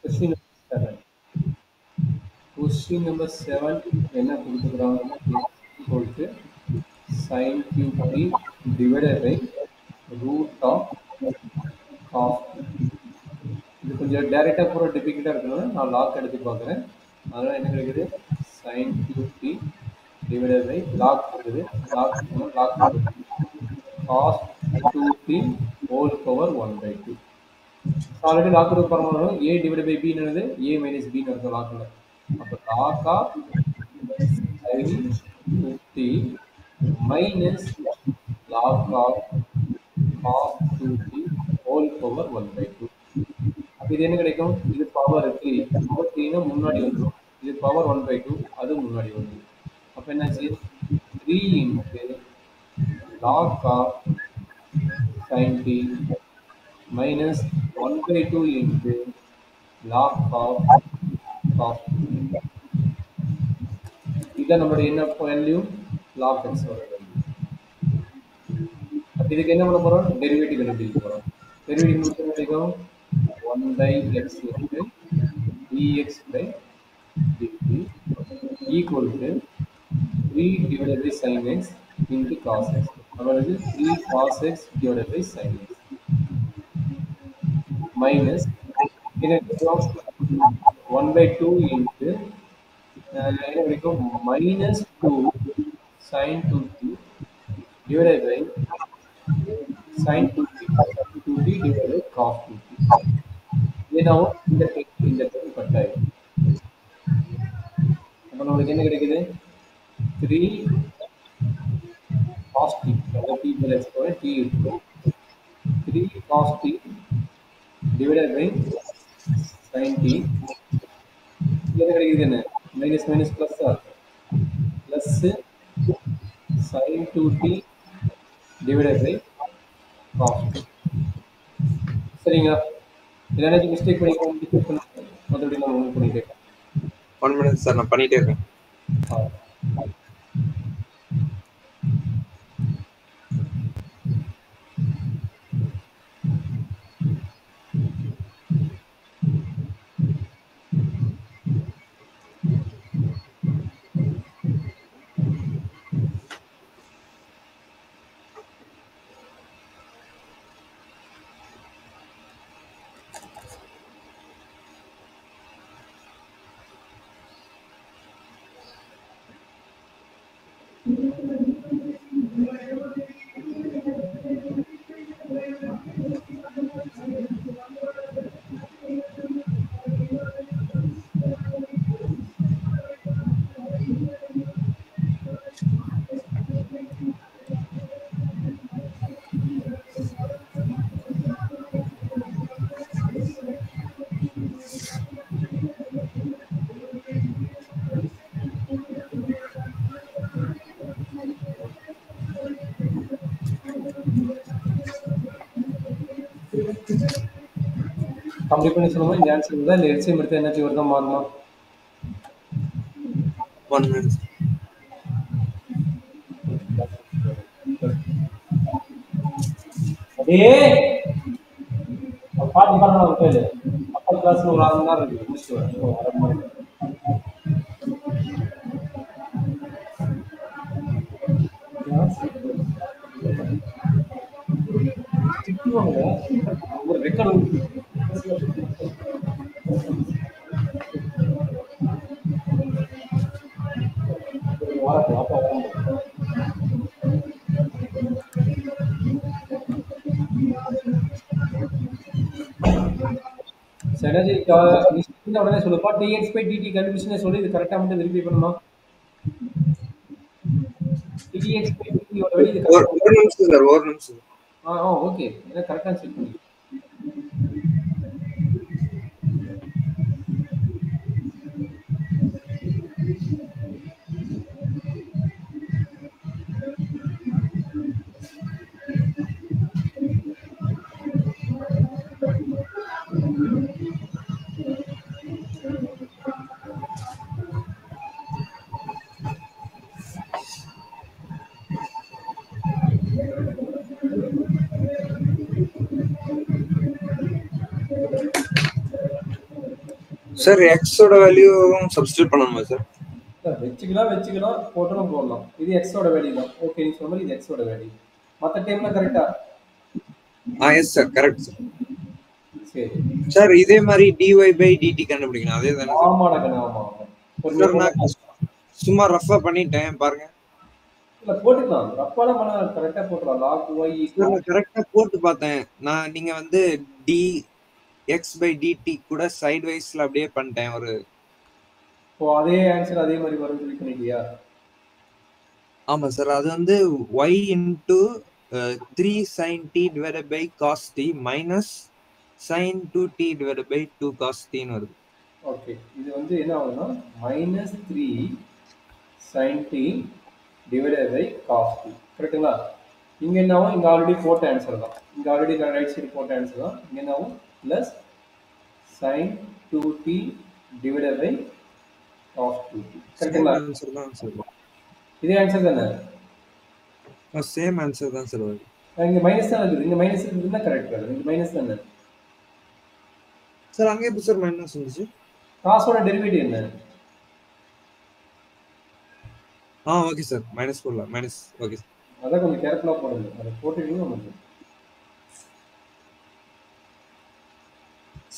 Question number 7. Question number 7 என்ன கொடுத்துக்கிறாங்கன்னா x equal to sin cube t divided by root of cos t. இது கொஞ்சம் டைரக்டா பூரா டிஃபிகல்ட்டா இருக்கனால நான் லாக் எடுத்து பார்க்குறேன். அதனால என்ன கிடைக்குது sin cube t divided by log இருக்குது log cos 2t whole power 1 by 2. Already lock எடுத்து பார்க்கணும் a divided by b என்னது a minus b ன்னு அர்த்தம் லாக்ல. அப்போ log of sin 2t minus log of cos 2t whole power 1 by 2. அப்போ இது என்ன கிடைக்கும்? இது பவர் 3. பவர் 3னா முன்னாடி வந்துடும். இது பவர் 1 by 2 அது முன்னாடி வந்துடும். அப்போ என்னாச்சு 3 into log of sin t minus 1 by 2 into log of cos t. இதான் நம்மளுடைய என்ன வேல்யூ log x ஓட வேல்யூ. அப்போ இதுக்கு என்ன பண்ண போறோம்? டெரிவேட்டிவ் கண்டுபிடிக்க போறோம். டெரிவேட்டிவ் என்ன கிடைக்கும்? 1 by x into dx by dt equal to 3 divided by sin x into cos x. அதாவது 3 cos x divided by sin x minus 1 by 2 into minus 2 sin 2t divided by sin 2t divided by cos 2t. இதுவும் இந்த term cut ஆயிடும். அப்போ நம்மளுக்கு என்ன கிடைக்குது 3 cos t அதாவது t plus x போல t இருக்கும் 3 cos t divided by sin t. என்ன கிடைக்குது என்ன minus minus plus plus sin 2t divided by cos t. சரிங்களா? இதனால மிஸ்டேக் பண்ணிக்கலாம் மற்றபடி நான் உங்களுக்கு பண்ணிட்டே இருக்கேன். 1 minute சார் நான் பண்ணிட்டே இருக்கேன். கம்ப்ளீட் பண்ணி சொல்லுமா இந்த ஆன்சர் இருந்தா இல்லை எல்சிஎம் எடுத்து என்ன வருதா மாறுமா? 1 minute. அதே பாட்டு பாருங்க விட்டு அப்பர் கிளாஸ்ல ஒரு 1/2 மணி நேரம் இருக்கு முடிச்சுட்டு வரேன். 1/2 மணி நேரம் ஒரு ரெக்கார்டு சரி உடனே சொல்லுப்பா dx by dt கண்டுபிடிச்சுன்னு சொல்லி இது கரெக்டா மட்டும் வெரிஃபை பண்ணுமா? dx by dt ஓட வெளிய இது ஒரு நிமிஷம் சார் ஒரு நிமிஷம். ஓகே இத கரெக்ட்டா செக் பண்ணி சார் எக்ஸோட வேல்யூவும் சப்ஸ்டியூட் பண்ணணுமா சார்? வச்சுக்கலாம் போட்டாலும் போடலாம். இது எக்ஸோட வேல்யூ தான். ஓகே, நீ சொன்ன மாதிரி இது எக்ஸோட வேல்யூ. மற்ற டைம்ல கரெக்டா? Yes sir, correct sir. சரி சார் இதே மாதிரி dy by dt கண்டுபிடிக்கணும், அதே தானே சார்? ஆமாடா கண்ணு, ஆமா சார் நான் சும்மா ரஃபா பண்ணிட்டேன் பாருங்க. இல்ல போட்டுக்கலாம், ரஃபால பண்ண கரெக்டா போட்டுறலாம். log y நான் கரெக்டா போட்டு பார்த்தேன். நான் நீங்க வந்து dx by dt கூட சைடு வைஸ்ல அப்படியே பண்ணிட்டேன் ஒரு. ஓ அதே ஆன்சர் அதே மாதிரி வரும் சொல்லி பண்ணிட்டியா? ஆமா சார், அது வந்து y into 3 sin t divided by cos t minus sin 2t divided by 2 cos t ன்னு வருது. ஓகே, இது வந்து என்ன ஆகுதுன்னா -3 sin t divided by cos t. கரெக்ட்டுங்களா? இங்க என்ன ஆகும்? இங்க ஆல்ரெடி போட்ட ஆன்சர் தான். இங்க ஆல்ரெடி ரைட் சைடு போட்ட ஆன்சர் தான். இங்க என்ன ஆகும்? Plus sin 2t divided by cos 2t. கரெக்ட்டுங்களா? ஆன்சர் தான் சார். இதே ஆன்சர் தானே? சேம் ஆன்சர் தான் சார் வருது. இங்க மைனஸ் தான் இருக்குது. இங்க மைனஸ் இருக்குதுன்னா கரெக்ட் வருது. இங்க மைனஸ் தானே சார்? அங்க எப்படி சார் மைனஸ் வந்துச்சு? காசோட டெரிவேட்டிவ் என்ன? ஓகே சார், மைனஸ் போடலாம். Minus okay sir. அதான் கொஞ்சம் கேர்ஃபுல்லா போடுங்க. அதை போட்டுட்டீங்கன்னா நமக்கு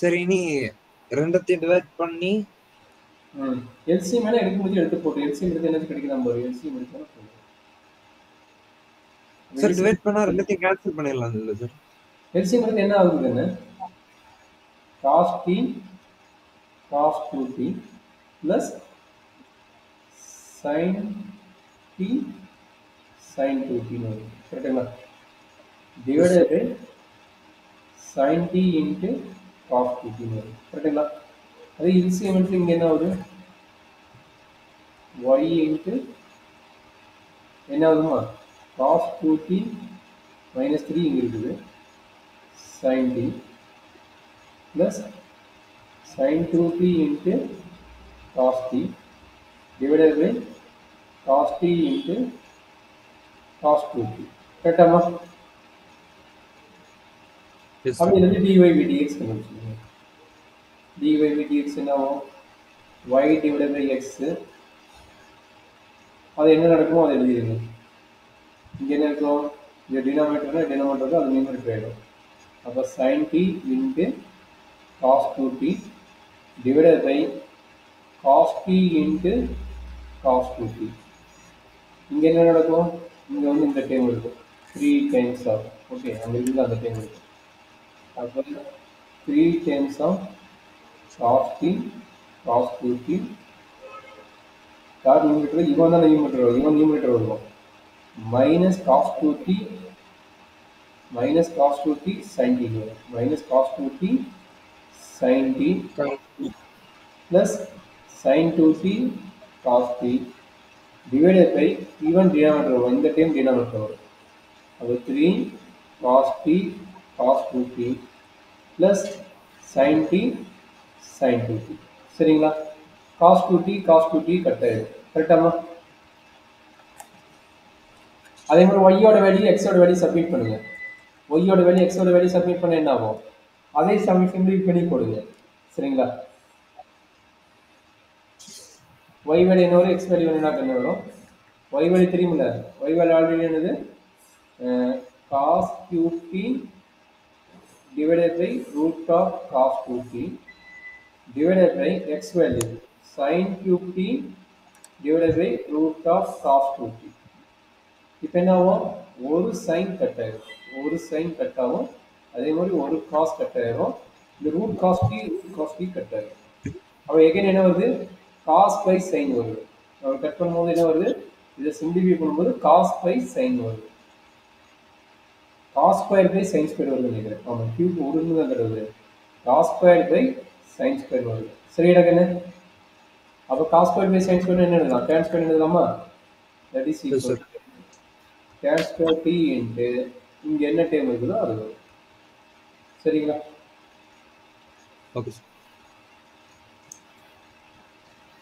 சரி, இனி ரெண்டத்தையும் டிவைட் பண்ணி எல்சிஎம் வேணா எடுக்க முடிஞ்சு எடுத்து போட்டு எல்சிஎம் எடுத்து என்ன கிடைக்குதான் பாரு. எல்சிஎம் எடுத்தா சார் டிவைட் பண்ணா ரெண்டத்தையும் கேன்சல் பண்ணிடலாம் இல்ல சார்? எல்சிஎம் எடுத்து என்ன ஆகுதுன்னு cos t cos 2t plus sin t sin 2t ன்னு வரும். கரெக்டுங்களா? Divided by sin t into cos 2t ன்னு வரும். கரெக்டுங்களா? அது எல்சிஎம் எடுத்து இங்க என்ன ஆகுது? y into என்ன ஆகுதுமா? cos 2t minus 3 இங்க இருக்குது, sin t plus sin 2t into cos t divided by cos t into cos 2t. கரெக்டாமா? அப்படி இருந்து dy by dx கண்டுபிடிச்சிருங்க. dy by dx என்ன ஆகும்? y divided by x. அது என்ன நடக்குமோ அதை எழுதிடுங்க. இங்க என்ன இருக்கும்? இந்த டினாமினேட்டர்னா டினாமினேட்டர் அது நியூமரேட்டர் ஆயிடும். அப்ப sin t into cos 2t divided by cos t into cos 2t. இங்க என்ன நடக்கும்? இங்க வந்து இந்த டேம் இருக்கும் 3 times of, ஓகே, அங்க இருந்து அந்த டேம் இருக்கும். அப்ப 3 times of cos t cos 2t யார் நியூமரேட்டர்? இவன் தான் நியூமரேட்டர் வரும். இவன் நியூமரேட்டர் வரும். minus cos 2t minus cos 2t sin t வரும். minus cos 2t sin t plus sin 2t cos t divided by even denominator வரும். இந்த time denominator வரும். அப்போ 3 cos t cos 2t plus sin t sin 2t. சரிங்களா? cos 2t cos 2t cut ஆயிடும். கரெக்டாமா? அதே மாதிரி y ஓட value x ஓட வேல்யூ சப்மிட் பண்ணுங்க. y ஓட வேல்யூ x ஓட வேல்யூ சப்மிட் பண்ண என்ன ஆகும்? அதே சிம்பிளிஃபை பண்ணி போடுங்க. சரிங்களா? y வேல்யூ என்ன வரும்? x வேல்யூ என்ன வரும்? y வேல்யூ தெரியுமில்ல? y வேல்யூ ஆல்ரெடி என்னது? cos qt divided by root of cos 2t divided by x value sin qt divided by root of cos 2t. இப்போ என்ன ஆகும்? ஒரு சைன் கட் ஆயிரும். ஒரு சைன் கட் ஆகும். அதே மாதிரி ஒரு காஸ் கட் ஆயிரும். இந்த ரூட் காஸ் டி கட் ஆயிரும். அப்போ எகைன் என்ன வருது? காஸ் பை சைன் வருது. நம்ம கட் பண்ணும்போது என்ன வருது? இதை சிம்பிளிஃபை பண்ணும்போது காஸ் பை சைன் வருது. Cos square by sine square வருது நினைக்கிறேன். ஆமாம், கியூப் உருன்னு தான் வருது. Cos square by sine square வருது. சரிடா கண்ணு? அப்போ cos square by sine square என்ன எழுதலாம்? டேன் ஸ்கொயர் எழுதலாமா? That is equal tan square t into இங்க என்ன டேம் இருக்குதோ அது வரும். சரிங்களா? Okay sir.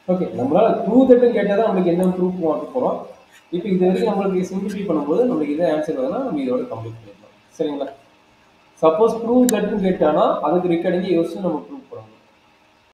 ஓகே, நம்மளால ப்ரூவ் தட்னு கேட்டா தான் நமக்கு என்ன ப்ரூஃப் பார்க்க போறோம். இப்போ இது வரைக்கும் நம்மளுக்கு சிம்பிளிஃபை பண்ணும்போது நமக்கு இதே ஆன்சர் வருதுன்னா நம்ம இதோட கம்ப்ளீட் பண்ணிடலாம். சரிங்களா? சப்போஸ் ப்ரூவ் தட்னு கேட்டானா அதுக்கு ரெக்கார்டிங் யோசிச்சு நம்ம